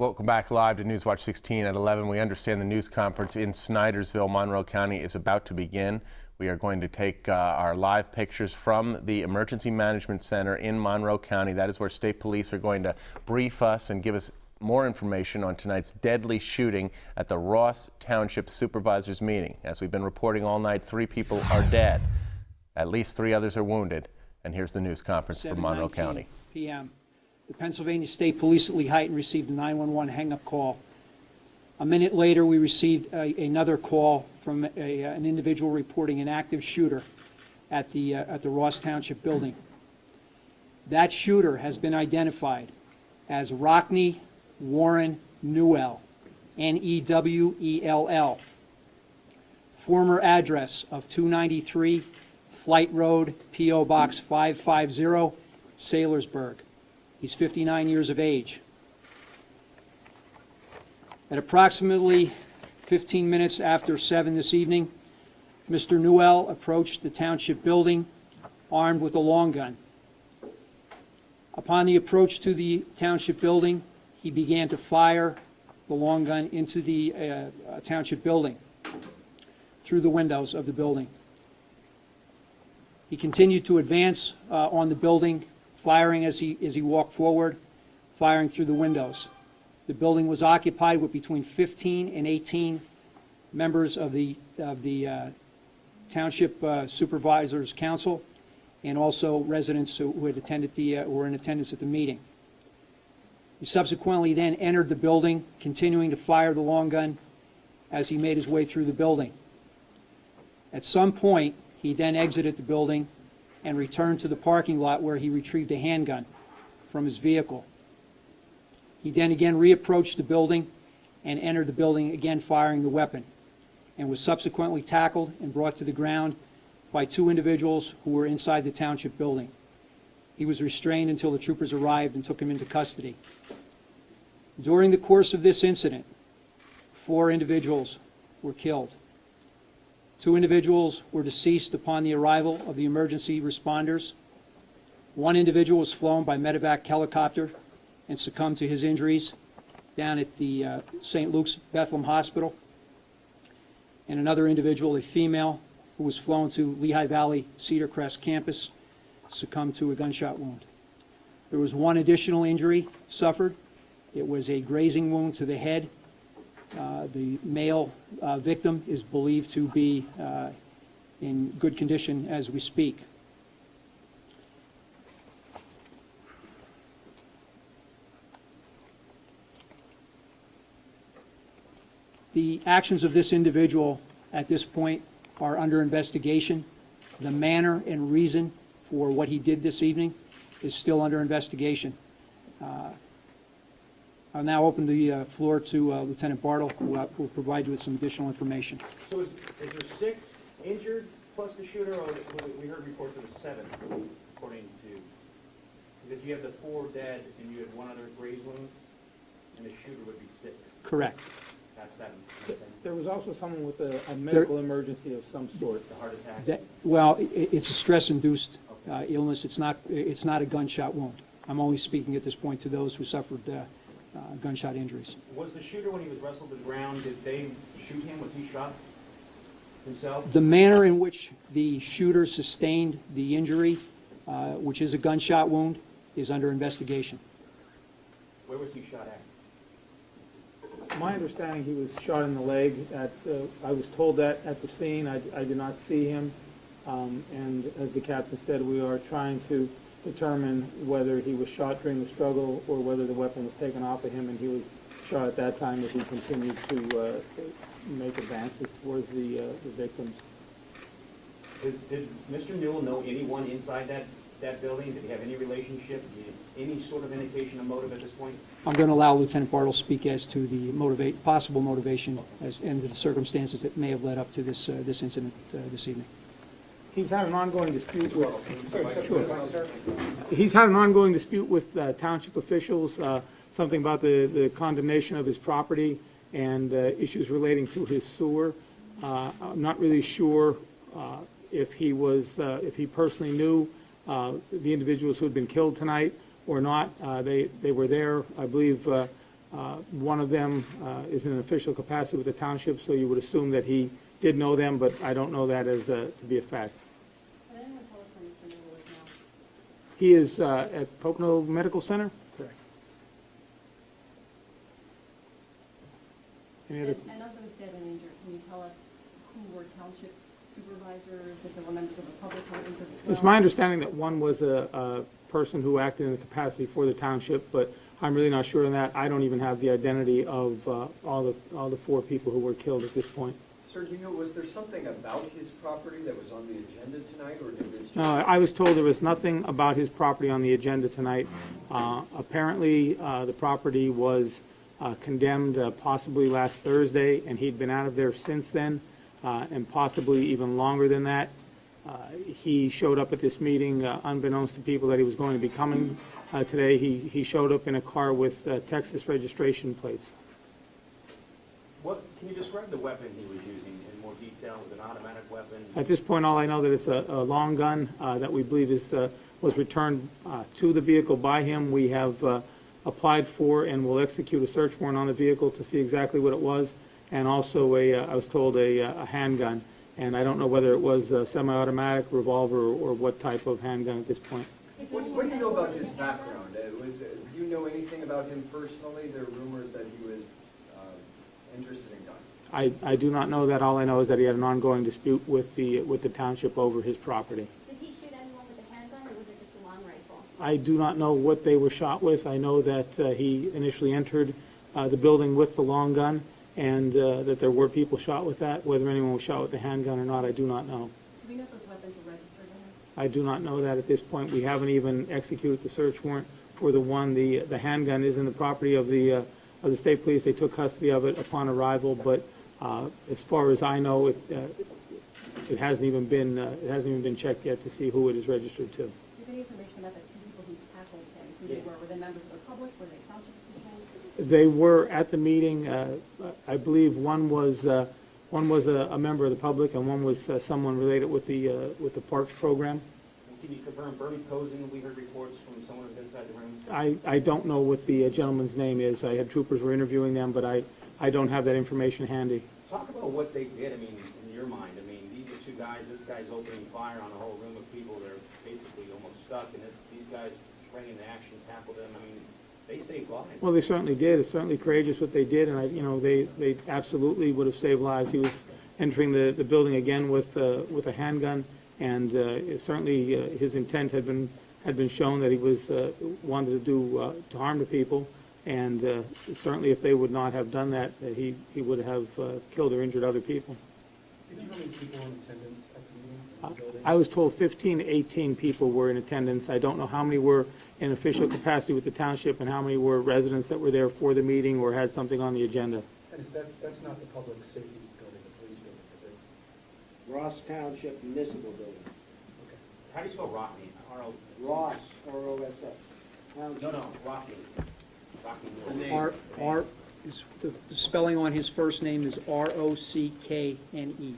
Welcome back live to Newswatch 16 at 11. We understand the news conference in Snydersville, Monroe County is about to begin. We are going to take our live pictures from the Emergency Management Center in Monroe County. That is where state police are going to brief us and give us more information on tonight's deadly shooting at the Ross Township Supervisors meeting. As we've been reporting all night, 3 people are dead. At least 3 others are wounded. And here's the news conference from Monroe County. p.m. The Pennsylvania State Police at Lehighton received a 911 hang-up call. A minute later, we received another call from an individual reporting an active shooter at the Ross Township building. That shooter has been identified as Rockney Warren Newell, N-E-W-E-L-L. Former address of 293 Flight Road, P.O. Box 550, Saylorsburg. He's 59 years of age. At approximately 15 minutes after 7 this evening, Mr. Newell approached the township building armed with a long gun. Upon the approach to the township building, he began to fire the long gun into the township building through the windows of the building. He continued to advance on the building, firing as he walked forward, firing through the windows. The building was occupied with between 15 and 18 members of the Township Supervisors Council, and also residents who had attended were in attendance at the meeting. He subsequently then entered the building, continuing to fire the long gun as he made his way through the building. At some point, he then exited the building and returned to the parking lot where he retrieved a handgun from his vehicle. He then again reapproached the building and entered the building, again firing the weapon, and was subsequently tackled and brought to the ground by 2 individuals who were inside the township building. He was restrained until the troopers arrived and took him into custody. During the course of this incident, 4 individuals were killed. 2 individuals were deceased upon the arrival of the emergency responders. 1 individual was flown by medevac helicopter and succumbed to his injuries down at the St. Luke's Bethlehem Hospital. And another individual, a female, who was flown to Lehigh Valley Cedar Crest campus, succumbed to a gunshot wound. There was 1 additional injury suffered. It was a grazing wound to the head. The male victim is believed to be in good condition as we speak. The actions of this individual at this point are under investigation. The manner and reason for what he did this evening is still under investigation. I'll now open the floor to Lieutenant Bartle, who will provide you with some additional information. So is there 6 injured plus the shooter, or we heard reports of 7, according to, because you have the 4 dead and you had 1 other graze wound, and the shooter would be 6. Correct. That's 7. There was also someone with a medical emergency of some sort. The heart attack? Well, it's a stress-induced illness. It's not a gunshot wound. I'm only speaking at this point to those who suffered gunshot injuries. Was the shooter, when he was wrestled to the ground, did they shoot him? Was he shot himself? The manner in which the shooter sustained the injury, which is a gunshot wound, is under investigation. Where was he shot at? My understanding, he was shot in the leg. I was told that at the scene. I did not see him. And as the captain said, we are trying to determine whether he was shot during the struggle or whether the weapon was taken off of him and he was shot at that time as he continued to make advances towards the victims. Did Mr. Newell know anyone inside that building? Did he have any relationship? Any sort of indication of motive at this point? I'm going to allow Lieutenant Bartle speak as to the possible motivation and the circumstances that may have led up to this incident this evening. He's had an ongoing dispute with. He's had an ongoing dispute with township officials, something about the condemnation of his property and issues relating to his sewer. I'm not really sure if he personally knew the individuals who had been killed tonight or not. They were there, I believe, One of them is in an official capacity with the township, so you would assume that he did know them, but I don't know that as to be a fact. Can anyone tell us where Mr. Newell is now? He is at Pocono Medical Center? Correct. Any other? And of those dead and injured, can you tell us who were township supervisors, if there were members of the public who were injured as well? It's my understanding that one was a person who acted in the capacity for the township, but I'm really not sure on that. I don't even have the identity of all the 4 people who were killed at this point. Sir, do you know, was there something about his property that was on the agenda tonight, or did this just... No, I was told there was nothing about his property on the agenda tonight. Apparently, the property was condemned possibly last Thursday, and he'd been out of there since then, and possibly even longer than that. He showed up at this meeting unbeknownst to people that he was going to be coming today. He showed up in a car with Texas registration plates. What, can you describe the weapon he was using in more detail? Was it an automatic weapon? At this point, all I know that it's a long gun that we believe was returned to the vehicle by him. We have applied for and will execute a search warrant on the vehicle to see exactly what it was, and also I was told a handgun. And I don't know whether it was a semi-automatic, revolver, or what type of handgun at this point. What do you know about his background? Do you know anything about him personally? There are rumors that he was interested in guns. I do not know that. All I know is that he had an ongoing dispute with the township over his property. Did he shoot anyone with a handgun, or was it just a long rifle? I do not know what they were shot with. I know that he initially entered the building with the long gun, and that there were people shot with that. Whether anyone was shot with a handgun or not, I do not know. Do we know if those weapons were registered in him? I do not know that at this point. We haven't even executed the search warrant for the one. The handgun is in the property of the state police. They took custody of it upon arrival, but as far as I know, it hasn't even been checked yet to see who it is registered to. Do you have any information about the 2 people who tackled him, who they were? Were they members of the public? Were they township officials? They were at the meeting. I believe one was a member of the public, and one was someone related with the parks program. Can you confirm Bernie Posen? We heard reports from someone who's inside the room. I don't know what the gentleman's name is. I had troopers were interviewing them, but I don't have that information handy. Talk about what they did, I mean, in your mind. I mean, these are 2 guys, this guy's opening fire on a whole room of people that are basically almost stuck, and these guys sprang into action, tackled them. I mean, they saved lives. Well, they certainly did. It's certainly courageous what they did, and they absolutely would have saved lives. He was entering the building again with a handgun, and certainly his intent had been shown that he was wanted to do to harm the people, and certainly if they would not have done that, he would have killed or injured other people. Do you know how many people in attendance at the meeting in the building? I was told 15 to 18 people were in attendance. I don't know how many were in official capacity with the township and how many were residents that were there for the meeting or had something on the agenda. And that's not the public safety building, the police building, is it? Ross Township Municipal Building. How do you spell Rockney? R-O... Ross, R-O-S-S. No, Rockney. Rockney. The spelling on his first name is R-O-C-K-N-E.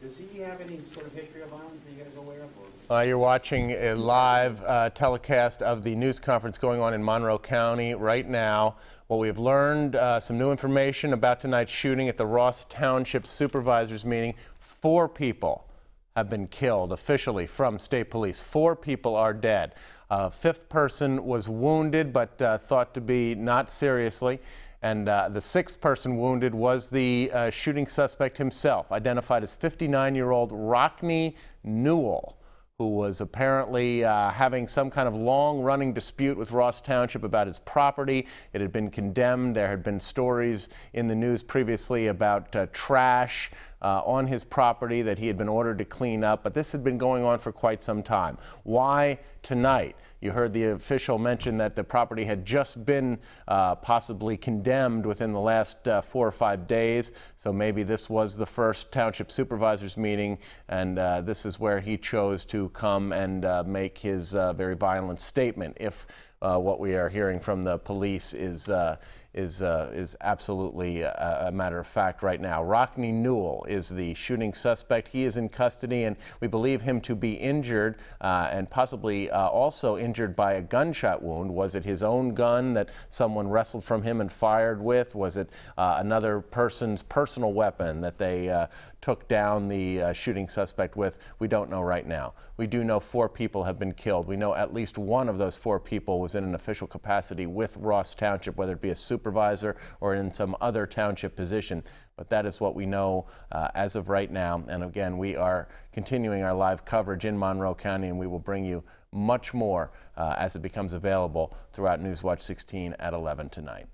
Does he have any sort of history of violence that you guys are aware of? Or? You're watching a live telecast of the news conference going on in Monroe County right now. Well, we have learned some new information about tonight's shooting at the Ross Township Supervisors meeting. 4 people have been killed officially from state police. 4 people are dead. A 5th person was wounded, but thought to be not seriously. And the 6th person wounded was the shooting suspect himself, identified as 59-year-old Rockney Newell, who was apparently having some kind of long-running dispute with Ross Township about his property. It had been condemned. There had been stories in the news previously about trash on his property that he had been ordered to clean up, but this had been going on for quite some time. Why tonight? You heard the official mention that the property had just been possibly condemned within the last 4 or 5 days, so maybe this was the first township supervisors meeting, and this is where he chose to come and make his very violent statement, if what we are hearing from the police is is absolutely a matter of fact right now. Rockney Newell is the shooting suspect. He is in custody, and we believe him to be injured and possibly also injured by a gunshot wound. Was it his own gun that someone wrestled from him and fired with? Was it another person's personal weapon that they took down the shooting suspect with? We don't know right now. We do know 4 people have been killed. We know at least one of those 4 people was in an official capacity with Ross Township, whether it be a supervisor or in some other township position. But that is what we know as of right now. And again, we are continuing our live coverage in Monroe County, and we will bring you much more as it becomes available throughout Newswatch 16 at 11 tonight.